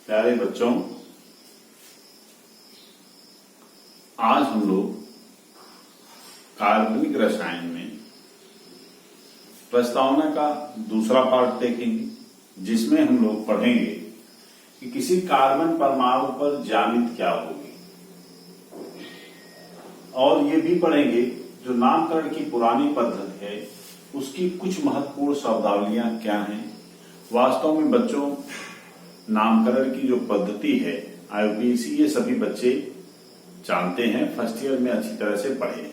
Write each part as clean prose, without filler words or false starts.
प्यारे बच्चों, आज हम लोग कार्बनिक रसायन में प्रस्तावना का दूसरा पार्ट देखेंगे, जिसमें हम लोग पढ़ेंगे कि किसी कार्बन परमाणु पर ज्यामिति क्या होगी, और ये भी पढ़ेंगे जो नामकरण की पुरानी पद्धति है उसकी कुछ महत्वपूर्ण शब्दावलियां क्या हैं। वास्तव में बच्चों, नामकरण की जो पद्धति है IUPAC, ये सभी बच्चे जानते हैं, फर्स्ट ईयर में अच्छी तरह से पढ़े हैं।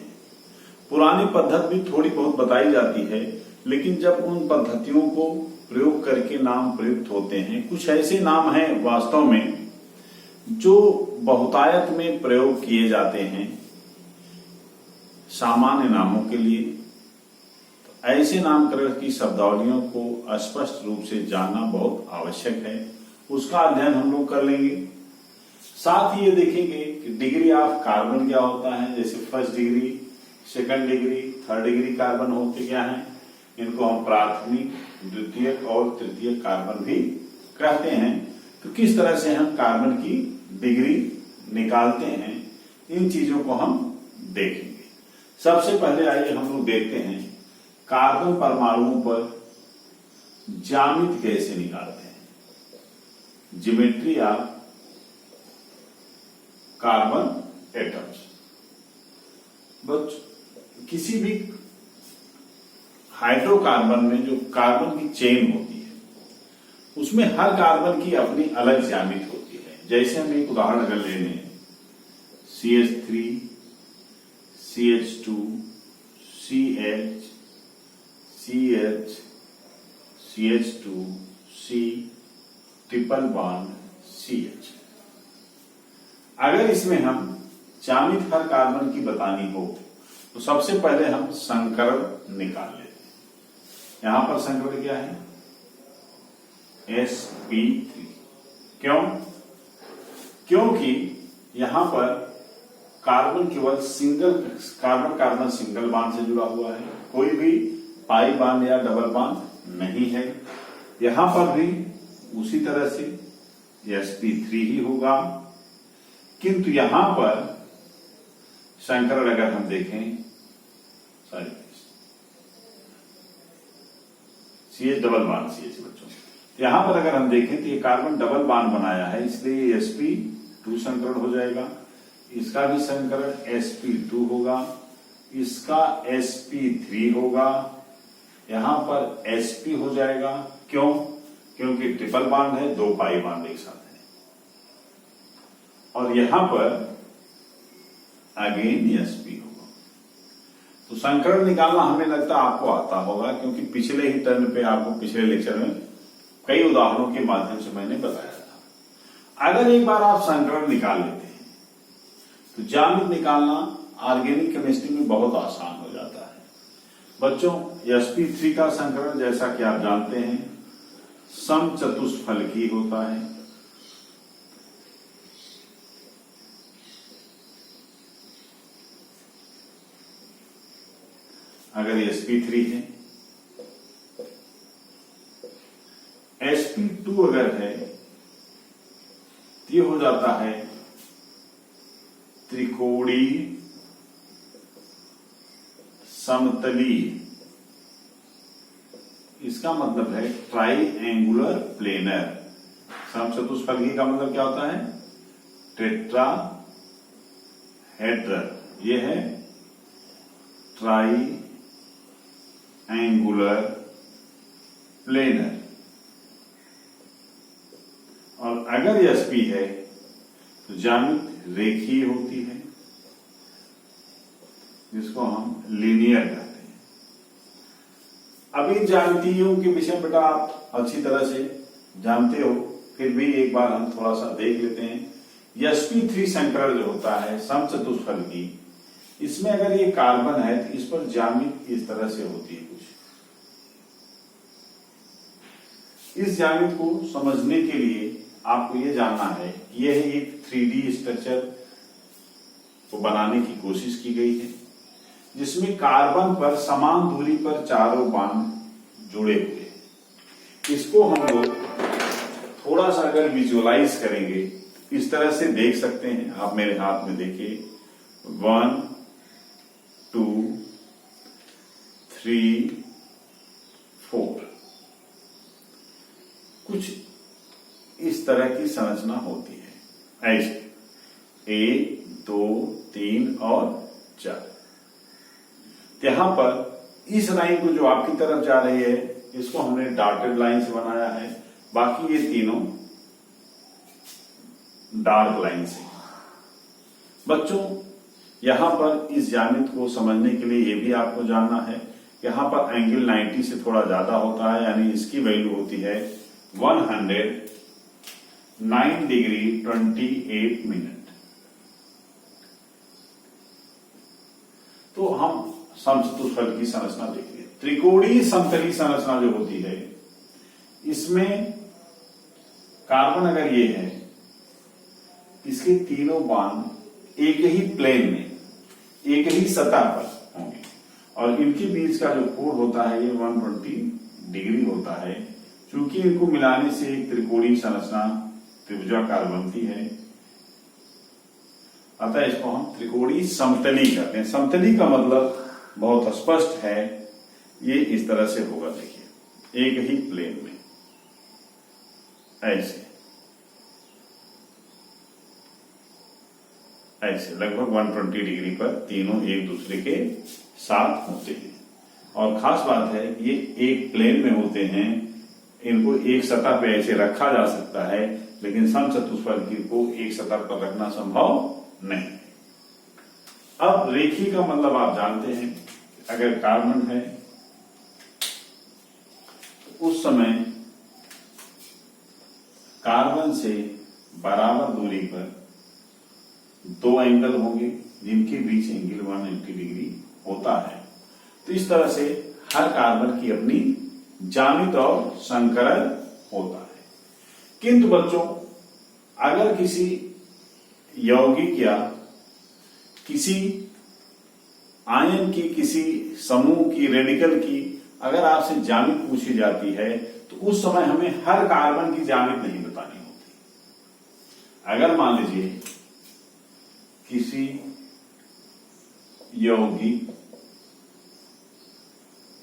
पुरानी पद्धति भी थोड़ी बहुत बताई जाती है, लेकिन जब उन पद्धतियों को प्रयोग करके नाम प्रयुक्त होते हैं, कुछ ऐसे नाम हैं वास्तव में जो बहुतायत में प्रयोग किए जाते हैं सामान्य नामों के लिए। तो ऐसे नामकरण की शब्दावलियों को स्पष्ट रूप से जानना बहुत आवश्यक है, उसका अध्ययन हम लोग कर लेंगे। साथ ही ये देखेंगे कि डिग्री ऑफ कार्बन क्या होता है, जैसे first degree, second degree, third degree carbon होते क्या हैं। इनको हम प्राथमिक, द्वितीयक और तृतीयक कार्बन भी कहते हैं। तो किस तरह से हम कार्बन की डिग्री निकालते हैं, इन चीजों को हम देखेंगे। सबसे पहले आइए हम लोग देखते हैं कार्बन परमाणुओं पर ज्यामिति कैसे निकालते हैं। Geometry of carbon atoms. किसी भी हाइड्रोकार्बन में जो कार्बन की चेन होती है, उसमें हर कार्बन की अपनी अलग ज्यामिति होती है। जैसे हम एक उदाहरण अगर ले लें, CH3, CH2, CH, CH, CH2, C, triple bond CH। अगर इसमें हम ज्यामिति हर कार्बन की बतानी हो तो सबसे पहले हम संकरण निकाल लेते हैं। यहां पर संकरण क्या है? sp3। क्यों? क्योंकि यहां पर कार्बन केवल सिंगल कार्बन सिंगल बॉन्ड से जुड़ा हुआ है, कोई भी पाई बॉन्ड या डबल बॉन्ड नहीं है। यहां पर भी उसी तरह से sp3 ही होगा, किंतु यहां पर संकरण अगर हम देखें, CH डबल बॉन्ड CH बच्चों, यहां पर अगर हम देखें तो ये कार्बन डबल बॉन्ड बनाया है, इसलिए sp2 संकरण हो जाएगा। इसका भी संकरण sp2 होगा, इसका sp3 होगा, यहां पर sp हो जाएगा। क्यों? क्योंकि ट्रिपल बॉन्ड है, दो पाई बॉन्ड एक साथ है। और यहां पर अगेन sp होगा। तो संकरण निकालना हमें लगता है आपको आता होगा, क्योंकि पिछले ही टर्न पे आपको पिछले लेक्चर में कई उदाहरणों के माध्यम से मैंने बताया था। अगर एक बार आप संकरण निकाल लेते हैं तो ज्यामिति निकालना ऑर्गेनिक केमिस्ट्री में बहुत आसान हो जाता है। बच्चों, sp3 का संकरण जैसा कि आप जानते हैं समचतुष्फलकी होता है। अगर sp3 है, sp2 अगर है तो ये हो जाता है त्रिकोणीय समतलीय। इसका मतलब है ट्राइएंगुलर प्लेनर। समचतुष्फलकी का मतलब क्या होता है? टेट्राहेड्रल। ये है ट्राइएंगुलर प्लेनर। और अगर sp है तो ज्यामिति रेखीय होती है, जिसको हम लीनियर कहते हैं। अब इन ज्यामितियों के विषय में बेटा आप अच्छी तरह से जानते हो, फिर भी एक बार हम थोड़ा सा देख लेते हैं। sp3 संकरण जो होता है समचतुष्फलकी, इसमें अगर ये कार्बन है तो इस पर ज्यामिति इस तरह से होती है कुछ। इस ज्यामिति को समझने के लिए आपको ये जानना है कि यह एक 3D स्ट्रक्चर को बनाने की कोशिश की गई है, जिसमें कार्बन पर समान दूरी पर चारों बॉन्ड जुड़े हुए हैं। इसको हम लोग थोड़ा सा अगर विजुअलाइज करेंगे, इस तरह से देख सकते हैं। आप मेरे हाथ में देखिए, 1 2 3 4, कुछ इस तरह की संरचना होती है। ऐसे 1 2 3 और 4। यहां पर इस लाइन को जो आपकी तरफ जा रही है, इसको हमने डॉटेड लाइन से बनाया है, बाकी ये तीनों डार्क लाइन से। बच्चों, यहां पर इस ज्यामिति को समझने के लिए ये भी आपको जानना है, यहां पर एंगल 90 से थोड़ा ज्यादा होता है, यानी इसकी वैल्यू होती है 109 डिग्री 28 मिनट। तो हम समचतुष्फलक की संरचना देखिए। त्रिकोणीय समतली संरचना जो होती है, इसमें कार्बन अगर ये है, इसके तीनों बांध एक ही प्लेन में, एक ही सतह पर होंगे, और इनके बीच का जो कोण होता है ये 120 डिग्री होता है। चूंकि इनको मिलाने से एक त्रिकोणीय संरचना त्रिभुजाकार बनती है, अतः इसको हम त्रिकोणीय समतली कहते हैं। समतली का मतलब बहुत स्पष्ट है, ये इस तरह से होगा। देखिए, एक ही प्लेन में ऐसे ऐसे लगभग 120 डिग्री पर तीनों एक दूसरे के साथ होते हैं। और खास बात है, ये एक प्लेन में होते हैं, इनको एक सतह पे ऐसे रखा जा सकता है, लेकिन समचतुष्फलक को एक सतह पर रखना संभव नहीं। अब रेखीय का मतलब आप जानते हैं, अगर कार्बन है तो उस समय कार्बन से बराबर दूरी पर दो एंगल होंगे, जिनके बीच एंगल 180 डिग्री होता है। तो इस तरह से हर कार्बन की अपनी ज्यामिति और संकरण होता है। किंतु बच्चों, अगर किसी यौगिक या किसी आयन की, किसी समूह की, रेडिकल की अगर आपसे ज्यामिति पूछी जाती है, तो उस समय हमें हर कार्बन की ज्यामिति नहीं बतानी होती। अगर मान लीजिए किसी यौगिक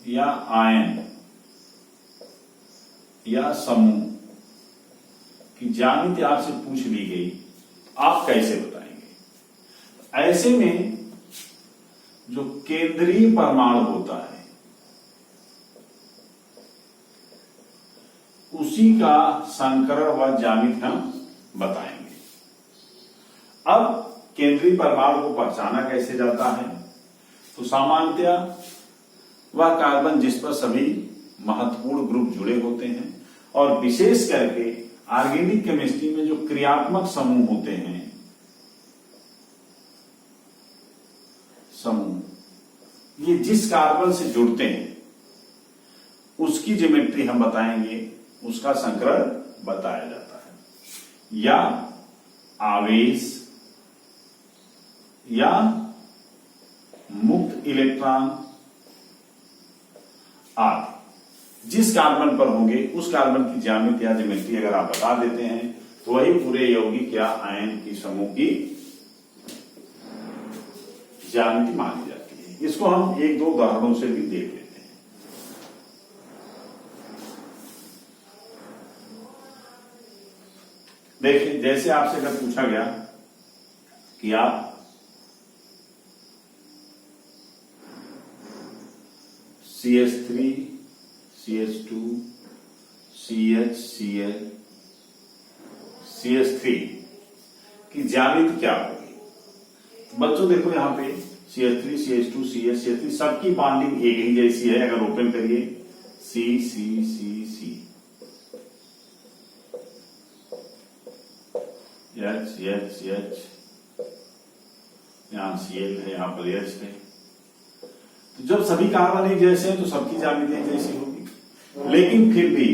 या आयन या समूह की ज्यामिति आपसे पूछ ली गई, तो आप कैसे बताएंगे? ऐसे में जो केंद्रीय परमाणु होता है, उसी का संकरण व ज्यामिति हम बताएंगे। अब केंद्रीय परमाणु को पहचाना कैसे जाता है? तो सामान्यतया वह कार्बन जिस पर सभी महत्वपूर्ण ग्रुप जुड़े होते हैं, और विशेष करके ऑर्गेनिक केमिस्ट्री में जो क्रियात्मक समूह होते हैं, समूह ये जिस कार्बन से जुड़ते हैं उसकी ज्योमेट्री हम बताएंगे, उसका संकरण बताया जाता है। या आवेश या मुक्त इलेक्ट्रॉन आदि जिस कार्बन पर होंगे, उस कार्बन की ज्यामिति या ज्योमेट्री अगर आप बता देते हैं, तो वही पूरे यौगिक या आयन की समूह की ज्यामिति मानी जाती है। इसको हम एक दो उदाहरणों से भी देख लेते हैं। देखिए, जैसे आपसे अगर पूछा गया कि आप CH3 CH2 CHCl CH3 की ज्यामिति क्या होगी? बच्चों देखो, यहां पे CH3 CH2 CH3 सबकी बॉन्डिंग एक ही जैसी है। अगर ओपन करिए, C C C C H H H, यहां Cl है, यहां पर H है। तो जब सभी कार्बन एक जैसे हैं तो सबकी ज्यामिति एक जैसी होगी। लेकिन फिर भी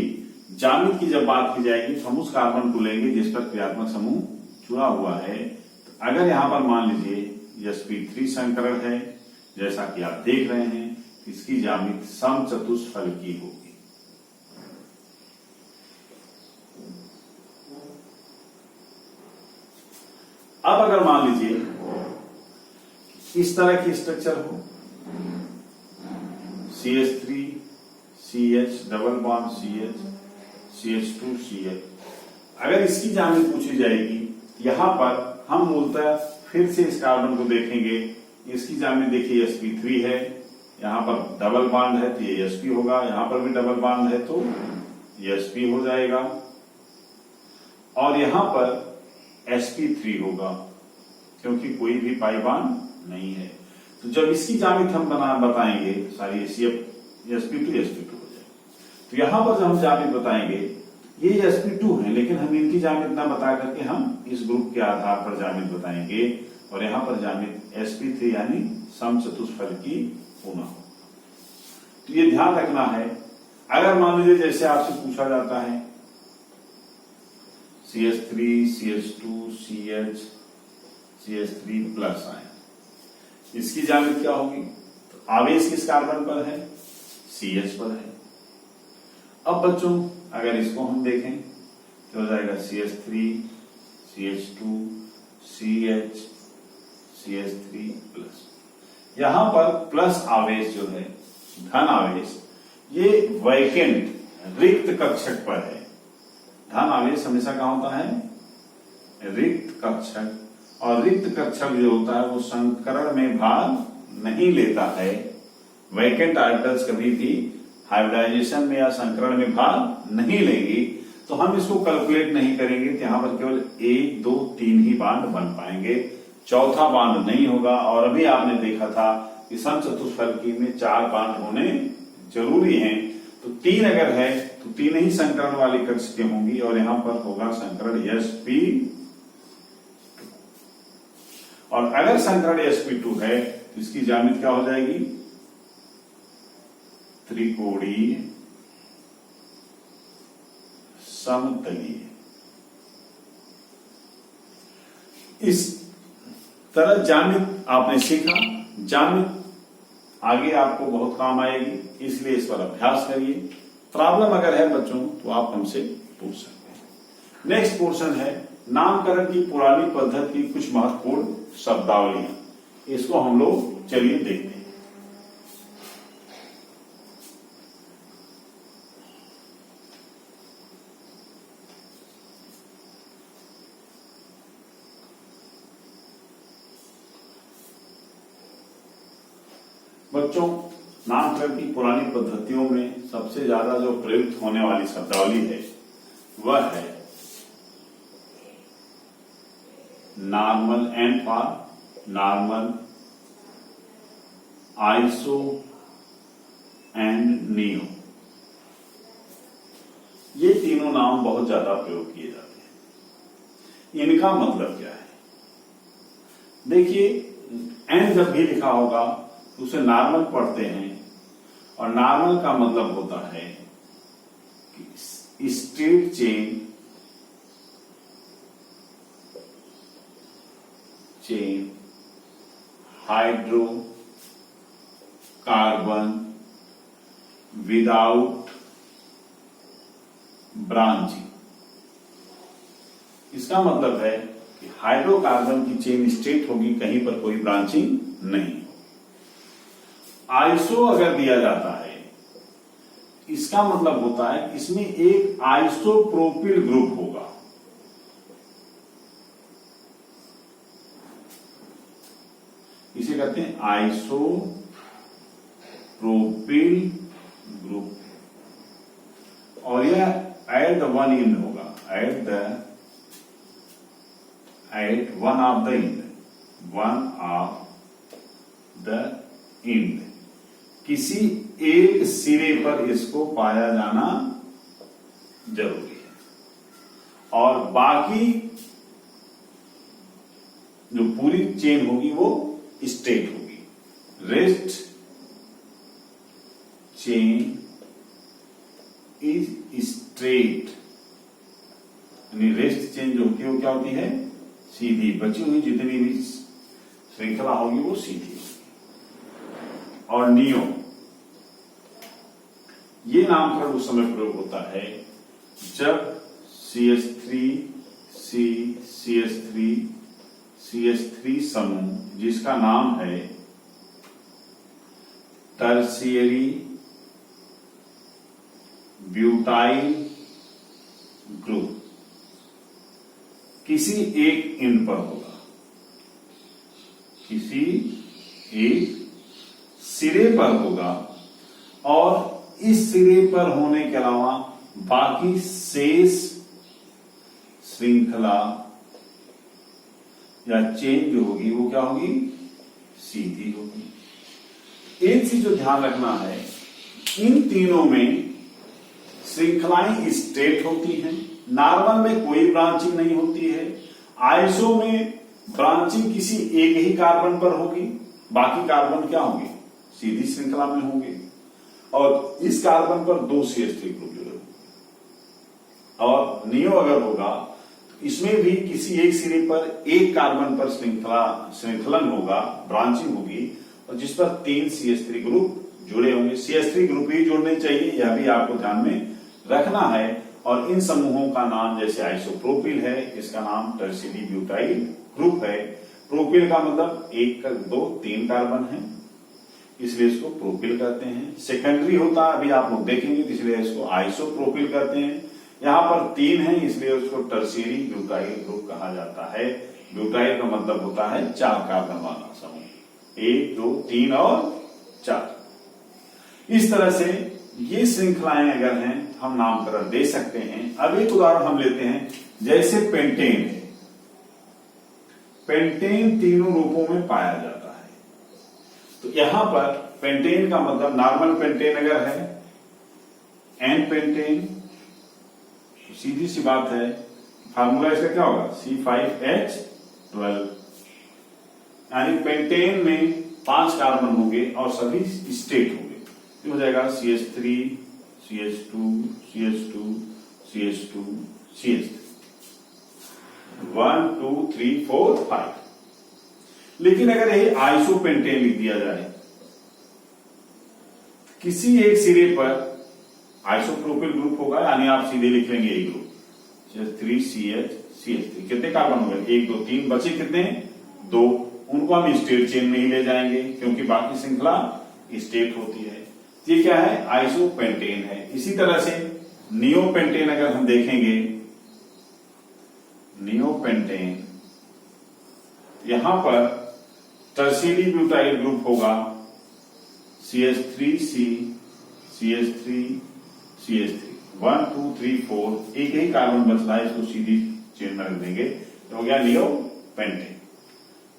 ज्यामिति की जब बात की जाएगी, तो हम उस कार्बन को लेंगे जिस पर क्रियात्मक समूह जुड़ा हुआ है। तो अगर यहां पर मान लीजिए sp3 संकरण है, जैसा कि आप देख रहे हैं, इसकी ज्यामिति समचतुष्फलकी होगी। अब अगर मान लीजिए इस तरह की स्ट्रक्चर हो, CH3 CH double bond CH CH2 CH, अगर इसकी ज्यामिति पूछी जाएगी, यहां पर हम मूलतः फिर से इस कार्बन को देखेंगे। इसकी ज्यामिति देखिए sp3 है, यहां पर डबल बॉन्ड है तो ये sp होगा, यहां पर भी डबल बॉन्ड है तो ये sp हो जाएगा, और यहां पर sp3 होगा क्योंकि कोई भी पाई बॉन्ड नहीं है। तो जब इसकी ज्यामिति हम बताएंगे सारी sp2 हो जाएगा। तो यहां पर जब हम ज्यामिति बताएंगे ये sp2 है, लेकिन हम इनकी ज्यामिति ना बता करके हम इस ग्रुप के आधार पर ज्यामिति बताएंगे, और यहां पर ज्यामिति sp3 यानी समचतुष्फलकी होना होगा। तो ये ध्यान रखना है। अगर मान लीजिए जैसे आपसे पूछा जाता है CH3 CH2 CH CH3 plus आए, इसकी ज्यामिति क्या होगी? तो आवेश किस कार्बन पर है? CH पर है। अब बच्चों अगर इसको हम देखें तो हो जाएगा CH3 CH2 CH CH3 plus. यहां पर प्लस आवेश जो है, धन आवेश, ये वैकेंट रिक्त कक्षक पर है। धन आवेश हमेशा कहां होता है? रिक्त कक्षक, और रिक्त कक्षक जो होता है वो संकरण में भाग नहीं लेता है। वैकेंट ऑर्बिटल्स कभी भी हाइब्रिडाइजेशन में या संकरण में भाग नहीं लेंगी, तो हम इसको कैलकुलेट नहीं करेंगे। तो यहां पर केवल 1 2 3 ही बांड बन पाएंगे, चौथा बांड नहीं होगा। और अभी आपने देखा था कि समचतुष्फलकी में 4 बांड होने जरूरी हैं, तो 3 अगर है तो 3 ही संकरण वाली कक्षकें होंगी, और यहां पर होगा संकरण sp। और अगर संकरण sp2 है तो इसकी ज्यामिति क्या हो जाएगी? त्रिकोणीय समतलीय। इस तरह ज्यामिति आपने सीखा। ज्यामिति आगे आपको बहुत काम आएगी, इसलिए इस पर अभ्यास करिए। प्रॉब्लम अगर है बच्चों तो आप हमसे पूछ सकते हैं। नेक्स्ट पोर्शन है नामकरण की पुरानी पद्धति की कुछ महत्वपूर्ण शब्दावलियां। इसको हम लोग चलिए देखते हैं। बच्चों, नामकरण की पुरानी पद्धतियों में सबसे ज्यादा जो प्रयुक्त होने वाली शब्दावली है वह है normal and for normal, iso and neo. ये तीनों नाम बहुत ज्यादा प्रयोग किए जाते हैं। इनका मतलब क्या है? देखिए, एंड जब भी लिखा होगा तो उसे नॉर्मल पढ़ते हैं, और नॉर्मल का मतलब होता है कि straight chain hydro carbon without branching. इसका मतलब है कि हाइड्रोकार्बन की चेन स्ट्रेट होगी, कहीं पर कोई ब्रांचिंग नहीं। आइसो अगर दिया जाता है, इसका मतलब होता है कि इसमें एक आइसोप्रोपिल ग्रुप होगा। इसे कहते हैं आइसोप्रोपिल ग्रुप, और यह एट द वन एंड होगा, at one of the end. किसी एक सिरे पर इसको पाया जाना जरूरी है, और बाकी जो पूरी चेन होगी वो स्ट्रेट होगी। रेस्ट चेन इज स्ट्रेट, यानी रेस्ट चेन जो होती है वो क्या होती है? सीधी। बची हुई जितनी भी श्रृंखला होगी वो सीधी होगी। और नियो, ये नामकरण उस समय प्रयोग होता है जब CH3 C CH3 CH3 समूह जिसका नाम है टर्शियरी ब्यूटाइल ग्रुप, किसी एक एंड पर होगा, किसी एक सिरे पर होगा, और इस सिरे पर होने के अलावा बाकी शेष श्रृंखला या चेन जो होगी वो क्या होगी, सीधी होगी। एक चीज जो ध्यान रखना है, इन तीनों में श्रृंखलाएं स्ट्रेट होती हैं, नॉर्मल में कोई ब्रांचिंग नहीं होती है, आइसो में ब्रांचिंग किसी एक ही कार्बन पर होगी, बाकी कार्बन क्या होंगे, सीधी श्रृंखला में होंगे, और इस कार्बन पर 2 CH3 ग्रुप जुड़े होंगे। और नियो अगर होगा तो इसमें भी किसी एक सिरे पर एक कार्बन पर श्रृंखलन होगा, ब्रांचिंग होगी, और जिस पर 3 CH3 ग्रुप जुड़े होंगे। CH3 ग्रुप ही जुड़ने चाहिए, यह भी आपको ध्यान में रखना है। और इन समूहों का नाम जैसे आइसोप्रोपिल है, इसका नाम टर्शियरी ब्यूटाइल ग्रुप है। प्रोपिल का मतलब 1, 2, 3 कार्बन है, इसलिए इसको प्रोपिल कहते हैं। सेकेंडरी होता है, अभी आप लोग देखेंगे, इसलिए इसको आइसोप्रोपिल कहते हैं। यहाँ पर 3 है, इसलिए उसको टर्शियरी ब्यूटाइल ग्रुप कहा जाता है। ब्यूटाइल का मतलब होता है 4 कार्बन वाला समूह, 1, 2, 3 और 4। इस तरह से ये श्रृंखलाएं अगर हैं हम नामकरण दे सकते हैं। अब एक उदाहरण हम लेते हैं, जैसे पेंटेन है। पेंटेन तीनों रूपों में पाया जाता है, तो यहां पर पेंटेन का मतलब नॉर्मल पेंटेन अगर है, एन पेंटेन, तो सीधी सी बात है, फार्मूला इसका क्या होगा, C5H12, यानी पेंटेन में 5 कार्बन होंगे और सभी स्टेट होंगे, तो हो जाएगा CH3, CH2, CH2, CH2, CH3, 1, 2, 3, 4, 5। लेकिन अगर यही आइसोपेंटेन लिख दिया जाए, किसी एक सिरे पर आइसोप्रोपिल ग्रुप होगा, यानी आप सीधे लिख लेंगे यही ग्रुप, CH3, CH3, कितने कार्बन हो गए, 1, 2, 3, बचे कितने, 2, उनको हम स्टेट चेन में ही ले जाएंगे, क्योंकि बाकी श्रृंखला स्टेट होती है। ये क्या है, आइसोपेंटेन है। इसी तरह से नियोपेंटेन अगर हम देखेंगे, नियोपेंटेन, यहां पर टर्शियरी ब्यूटाइल ग्रुप होगा, CH3C, CH3, CH3, 1, 2, 3, 4, एक ही कार्बन बच रहा है, इसको सीधी चेन में रख देंगे, तो हो गया नियोपेंटेन।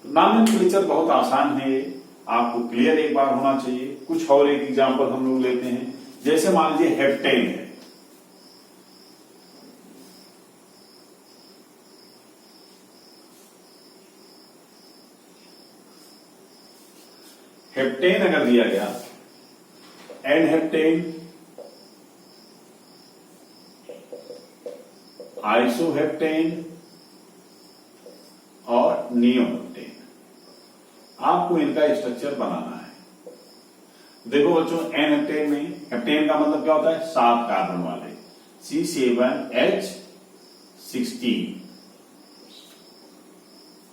तो नॉमेनक्लेचर बहुत आसान है, आपको क्लियर एक बार होना चाहिए। कुछ और एक एग्जांपल हम लोग लेते हैं, जैसे मान लीजिए हेप्टेन है। हेप्टेन अगर दिया गया, एन हेप्टेन, आइसोहेप्टेन और नियोहेप्टेन, आपको इनका स्ट्रक्चर बनाना है। देखो बच्चों, एन हेप्टेन में, हेप्टेन का मतलब क्या होता है, 7 कार्बन वाले, C7H16,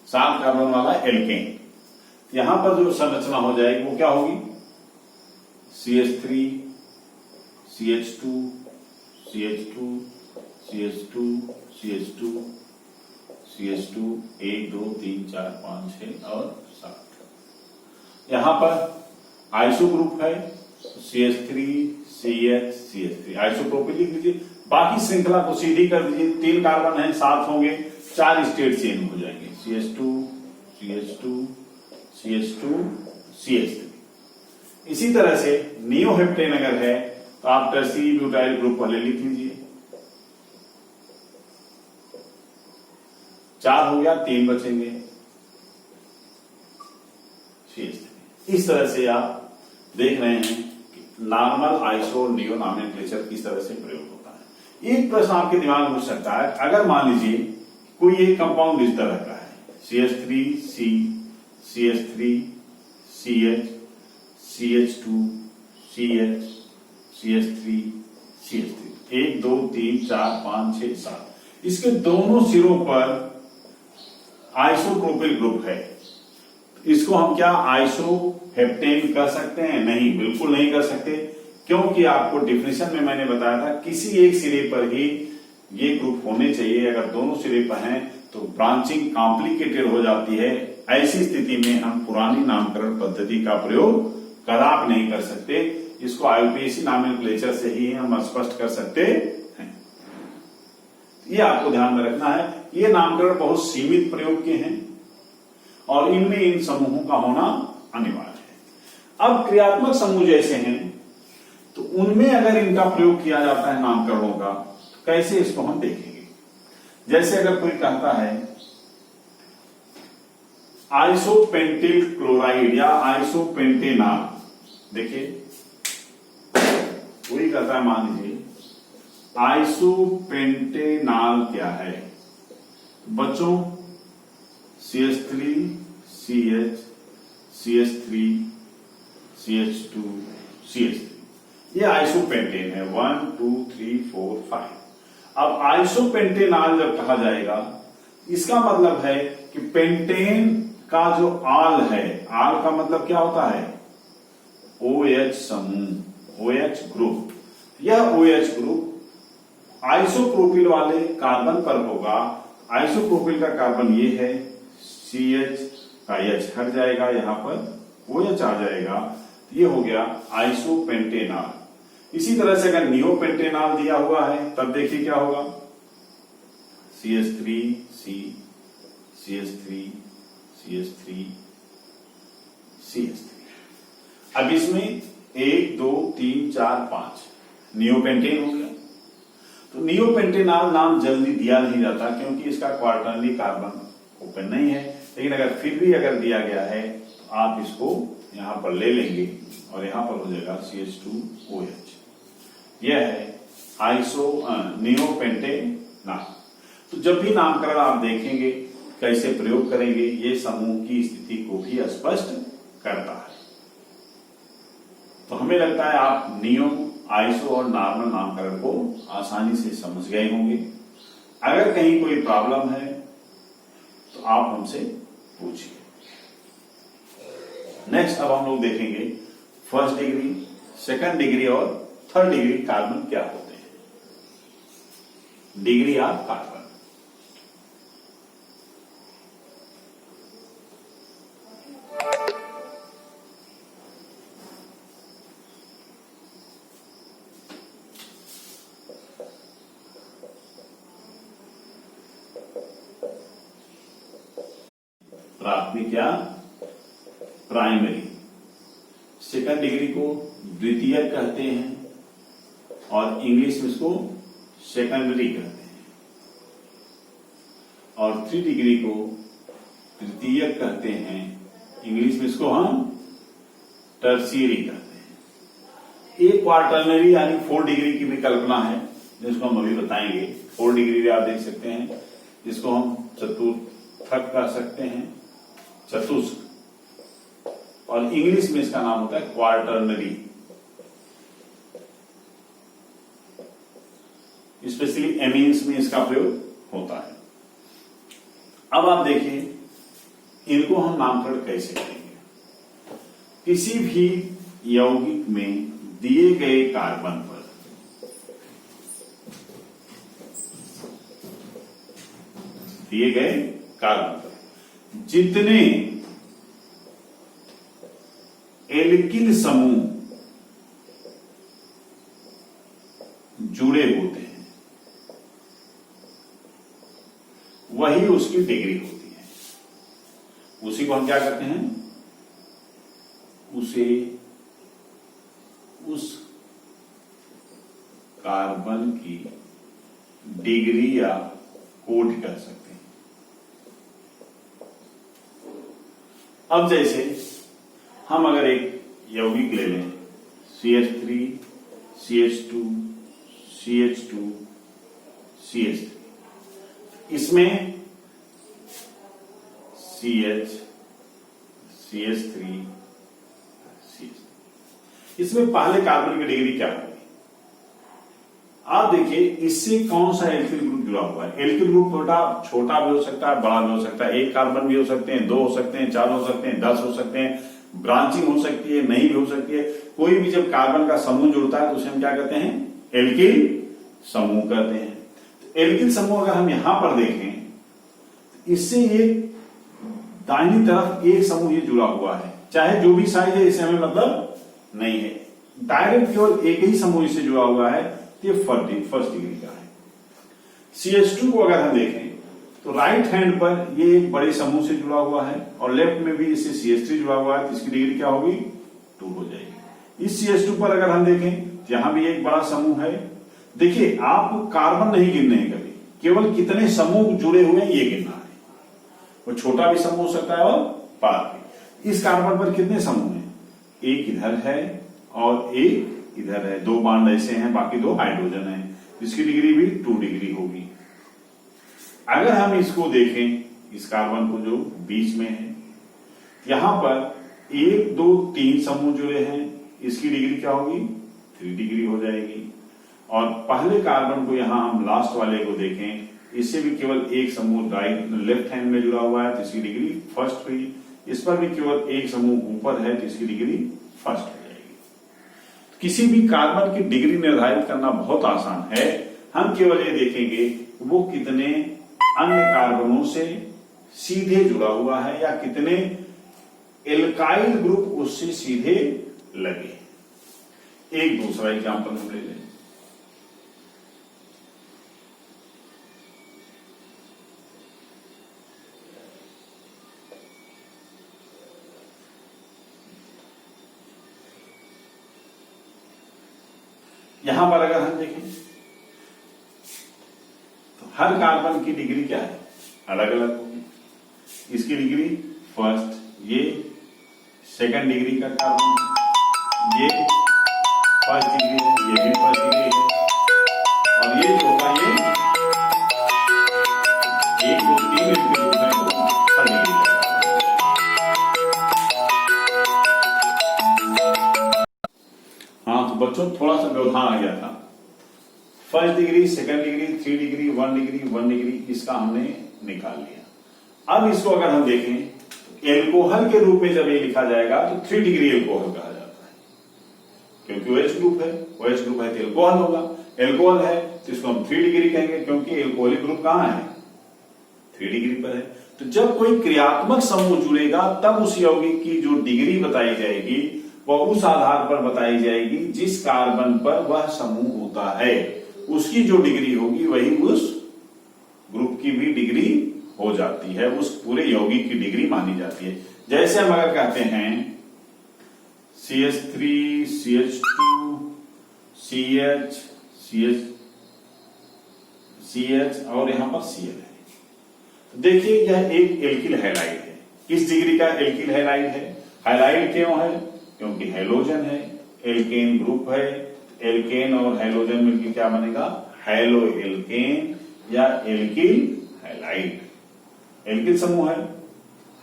7 कार्बन वाला एल्केन। यहां पर जो संरचना हो जाएगी वो क्या होगी, CH3, CH2, CH2, CH2, CH2, CH2, 1, 2, 3, 4, 5, 6 और 7। यहां पर आइसो ग्रुप है, CH3, CH, CH3, आइसोप्रोपिल लिख लीजिए। बाकी श्रृंखला को सीधी कर दीजिए, 3 कार्बन है, 7 होंगे, 4 स्टेट चेन हो जाएंगे, CH2, CH2, CH2, CH3। इसी तरह से नियोहेप्टेन अगर है तो आप टर्शियरी ब्यूटाइल ग्रुप पहले लिख लीजिए, 4 हो गया, 3 बचेंगे, CH3। इस तरह से आप देख रहे हैं कि नॉर्मल, आइसो और नियो नॉमेनक्लेचर किस तरह से प्रयोग होता है। एक प्रश्न आपके दिमाग में उठ सकता है, अगर मान लीजिए कोई एक कंपाउंड इस तरह का है, CH3C, CH3, CH, CH2, CH, CH3, CH3, 1, 2, 3, 4, 5, 6, 7, इसके दोनों सिरों पर आइसोप्रोपिल ग्रुप है। इसको हम क्या आइसोहेप्टेन कर सकते हैं? नहीं, बिल्कुल नहीं कर सकते, क्योंकि आपको डिफिनेशन में मैंने बताया था किसी एक सिरे पर ही ये ग्रुप होने चाहिए। अगर दोनों सिरे पर हैं तो ब्रांचिंग कॉम्प्लिकेटेड हो जाती है। ऐसी स्थिति में हम पुरानी नामकरण पद्धति का प्रयोग कदापि नहीं कर सकते। इसको आईयूपीएसी नॉमेनक्लेचर से ही हम स्पष्ट कर सकते हैं। ये आपको ध्यान में रखना है। ये नामकरण बहुत सीमित प्रयोग के हैं और इनमें इन समूहों का होना अनिवार्य है। अब क्रियात्मक समूह जैसे हैं तो उनमें अगर इनका प्रयोग किया जाता है नामकरणों का, तो कैसे इसको हम देखेंगे। जैसे अगर कोई कहता है आइसोपेंटिल क्लोराइड या आइसोपेंटेनॉल, देखिए कोई कहता है, मान लीजिए आइसोपेंटेनॉल क्या है बच्चों? CH3 CH CH3 CH2 CH3, ये आइसोपेंटेन है। 1 2 3 4 5। अब आइसोपेंटेनॉल जब कहा जाएगा, इसका मतलब है कि पेंटेन का जो आल है, आल का मतलब क्या होता है? OH समूह, OH ग्रुप। यह OH ग्रुप आइसोप्रोपिल वाले कार्बन पर होगा। आइसोप्रोपिल का कार्बन ये है, CH का H हट जाएगा, यहां पर OH आ जाएगा, ये हो गया आइसोपेंटेनॉल। इसी तरह से अगर नियोपेंटेनॉल दिया हुआ है तब देखिए क्या होगा, CH3 C CH3 CH3 CH3। अब इसमें 1 2 3 4 5 नियोपेंटेन हो गया। तो नियोपेंटेनॉल नाम जल्दी दिया नहीं जाता क्योंकि इसका क्वार्टरनरी कार्बन ओपन नहीं है, लेकिन अगर फिर भी अगर दिया गया है तो आप इसको यहां पर ले लेंगे और यहां पर हो जाएगा CH2OH। यह है नियोपेंटेनॉल। तो जब भी नामकरण आप देखेंगे कैसे प्रयोग करेंगे, ये समूह की स्थिति को भी स्पष्ट करता है। तो हमें लगता है आप नियो, आइसो और नॉर्मल नामकरण को आसानी से समझ गए होंगे। अगर कहीं कोई प्रॉब्लम है तो आप हमसे पूछिए। नेक्स्ट अब हम लोग देखेंगे फर्स्ट डिग्री, सेकंड डिग्री और थर्ड डिग्री कार्बन क्या होते हैं। Degree of carbon. प्राथमिक या प्राइमरी। सेकंड डिग्री को द्वितीयक कहते हैं और इंग्लिश में इसको सेकेंडरी कहते हैं, और थर्ड डिग्री को तृतीयक कहते हैं, इंग्लिश में इसको हम टर्शियरी कहते हैं। एक क्वार्टरनरी यानी 4 डिग्री की भी कल्पना है जिसको हम अभी बताएंगे। 4 डिग्री भी आप देख सकते हैं, जिसको हम चतुर्थक कह सकते हैं, चतुष्क, और इंग्लिश में इसका नाम होता है क्वार्टरनरी। स्पेशली एमीन्स में इसका प्रयोग होता है। अब आप देखिए इनको हम नामकरण कैसे करेंगे। किसी भी यौगिक में दिए गए कार्बन पर जितने एल्किल समूह जुड़े होते हैं वही उसकी डिग्री होती है। उसी को हम क्या करते हैं, उसे उस कार्बन की डिग्री या कोड कह सकते हैं। अब जैसे हम अगर एक यौगिक ले लें, CH3 CH2 CH2 CH3, इसमें CH CH3 CH3, इसमें पहले कार्बन की डिग्री क्या होगी? आप देखिए इससे कौन सा एल्किल ग्रुप जुड़ा हुआ है। एल्किल ग्रुप छोटा भी हो सकता है, बड़ा भी हो सकता है, एक कार्बन भी हो सकते हैं, 2 हो सकते हैं, 4 हो सकते हैं, 10 हो सकते हैं, ब्रांचिंग हो सकती है, नहीं भी हो सकती है। कोई भी जब कार्बन का समूह जुड़ता है तो उसे हम क्या कहते हैं, एल्किल समूह कहते हैं। तो एल्किल समूह अगर हम यहां पर देखें, इससे एक दाहिनी तरफ एक समूह ये जुड़ा हुआ है, चाहे जो भी साइज है इससे हमें मतलब नहीं है, डायरेक्ट केवल एक ही समूह इससे जुड़ा हुआ है, ये फर्स्ट डिग्री का है। CH2 को अगर हम देखें तो राइट हैंड पर ये एक बड़े समूह से जुड़ा हुआ है और लेफ्ट में भी इससे CH3 जुड़ा हुआ है, तो इसकी डिग्री क्या होगी, 2 हो जाएगी। इस CH2 पर अगर हम देखें, यहां भी एक बड़ा समूह है। देखिए आपको कार्बन नहीं गिनने हैं कभी, केवल कितने समूह जुड़े हुए हैं ये गिनना है। वो छोटा भी समूह हो सकता है और बड़ा भी। इस कार्बन पर कितने समूह हैं, एक इधर है और एक इधर है, 2 बॉन्ड ऐसे हैं, बाकी 2 हाइड्रोजन हैं, इसकी डिग्री भी 2 डिग्री होगी। अगर हम इसको देखें, इस कार्बन को जो बीच में है, यहां पर 1 2 3 समूह जुड़े हैं, इसकी डिग्री क्या होगी, 3 डिग्री हो जाएगी। और पहले कार्बन को यहां हम लास्ट वाले को देखें, इससे भी केवल एक समूह राइट लेफ्ट हैंड में जुड़ा हुआ है, तो इसकी डिग्री फर्स्ट हुई। इस पर भी केवल एक समूह ऊपर है, तो इसकी डिग्री फर्स्ट हो जाएगी। किसी भी कार्बन की डिग्री निर्धारित करना बहुत आसान है। हम केवल ये देखेंगे वो कितने अन्य कार्बनों से सीधे जुड़ा हुआ है या कितने एल्काइल ग्रुप उससे सीधे लगे। एक दूसरा एग्जांपल हम ले लें। यहां पर अगर हम देखें तो हर कार्बन की डिग्री क्या है, अलग अलग होगी। इसकी डिग्री फर्स्ट, ये सेकंड डिग्री का कार्बन, ये फर्स्ट डिग्री है, ये भी फर्स्ट डिग्री है, और ये जो होगा ये 1 2 3 इसके रूप में थर्ड डिग्री का। हाँ तो बच्चों थोड़ा सा व्यवधान आ गया था। First degree, second degree, 3 degree, 1 degree, 1 degree, इसका हमने निकाल लिया। अब इसको अगर हम देखें तो एल्कोहल के रूप में जब ये लिखा जाएगा तो 3 डिग्री एल्कोहल कहा जाता है, क्योंकि OH ग्रुप है, OH ग्रुप है तो एल्कोहल होगा, एल्कोहल है तो इसको हम 3 डिग्री कहेंगे, क्योंकि एल्कोहलिक ग्रुप कहां है, 3 डिग्री पर है। तो जब कोई क्रियात्मक समूह जुड़ेगा तब उस यौगिक की जो डिग्री बताई जाएगी वह उस आधार पर बताई जाएगी जिस कार्बन पर वह समूह होता है, उसकी जो डिग्री होगी वही उस ग्रुप की भी डिग्री हो जाती है, उस पूरे यौगिक की डिग्री मानी जाती है। जैसे हम अगर कहते हैं CH3 CH2 CH CH CH और यहां पर Cl है, तो देखिए यह एक एल्किल हैलाइड है। किस डिग्री का एल्किल हैलाइड है, हैलाइड क्यों है, क्योंकि हैलोजन है, एल्केन ग्रुप है, एल्केन और हैलोजन मिलकर क्या बनेगा, हैलो एल्केन या एल्किल हैलाइड। एल्किल समूह है,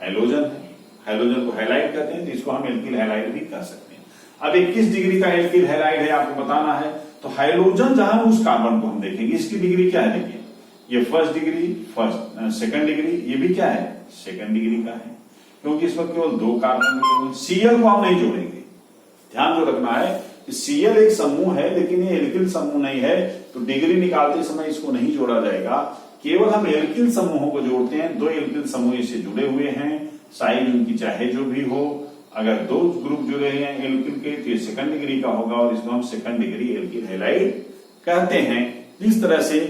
हैलोजन है, हैलोजन को हैलाइड कहते हैं, तो इसको हम एल्किल हैलाइड भी कह सकते हैं। अब 21 डिग्री का एल्किल हैलाइड है आपको बताना है, तो हैलोजन जहां है उस कार्बन को हम देखेंगे, इसकी डिग्री क्या है, देखिए ये फर्स्ट डिग्री, सेकंड डिग्री, ये भी क्या है, सेकंड डिग्री का है, क्योंकि इस पर केवल 2 कार्बन मिले हुए। Cl को हम नहीं जोड़ेंगे, ध्यान जो रखना है कि Cl एक समूह है लेकिन ये एल्किल समूह नहीं है, तो डिग्री निकालते समय इसको नहीं जोड़ा जाएगा। केवल हम एल्किल समूहों को जोड़ते हैं, 2 एल्किल समूह इससे जुड़े हुए हैं, साइज उनकी चाहे जो भी हो, अगर 2 ग्रुप जुड़े हैं एल्किल के तो ये सेकंड डिग्री का होगा और इसको हम सेकंड डिग्री एल्किल हैलाइड कहते हैं। इस तरह से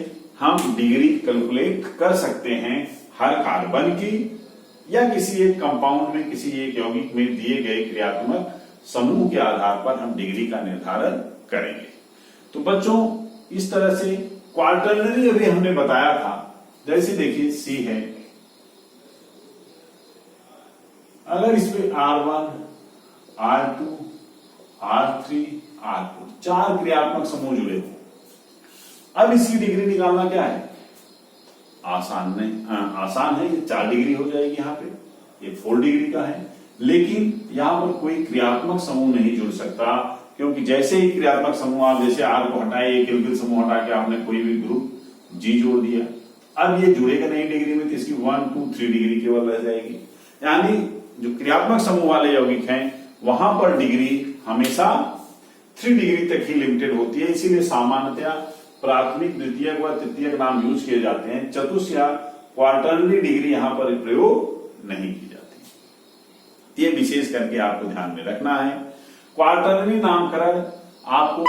हम डिग्री कैलकुलेट कर सकते हैं हर कार्बन की या किसी एक कंपाउंड में, किसी एक यौगिक में दिए गए क्रियात्मक समूह के आधार पर हम डिग्री का निर्धारण करेंगे। तो बच्चों इस तरह से क्वार्टरनरी अभी हमने बताया था, जैसे देखिए C है, अगर इसमें R1 R2 R3 R4 4 क्रियात्मक समूह जुड़े हो, अब इसकी डिग्री निकालना क्या है, आसान है, ये 4 डिग्री हो जाएगी, यहाँ पे ये 4 डिग्री का है, लेकिन यहां पर कोई क्रियात्मक समूह नहीं जुड़ सकता, क्योंकि जैसे ही क्रियात्मक समूह आप जैसे आर को हटाए, एक एल्किल समूह हटा के आपने कोई भी ग्रुप जी जोड़ दिया, अब ये जुड़ेगा नहीं डिग्री में, तो इसकी 1 2 3 डिग्री केवल रह जाएगी। यानी जो क्रियात्मक समूह वाले यौगिक हैं वहां पर डिग्री हमेशा 3 डिग्री तक ही लिमिटेड होती है। इसीलिए सामान्यतया प्राथमिक, द्वितीयक व तृतीयक नाम यूज किए जाते हैं। चतुर्थ या क्वार्टरली डिग्री यहां पर प्रयोग नहीं की जाती। ये विशेष करके आपको ध्यान में रखना है। क्वार्टरली नामकरण आपको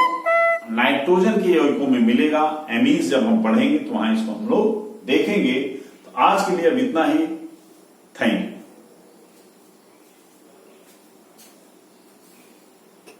नाइट्रोजन के यौगिकों में मिलेगा। एमीन्स जब हम पढ़ेंगे तो वहां इसको हम लोग देखेंगे। तो आज के लिए अब इतना ही। Thank you.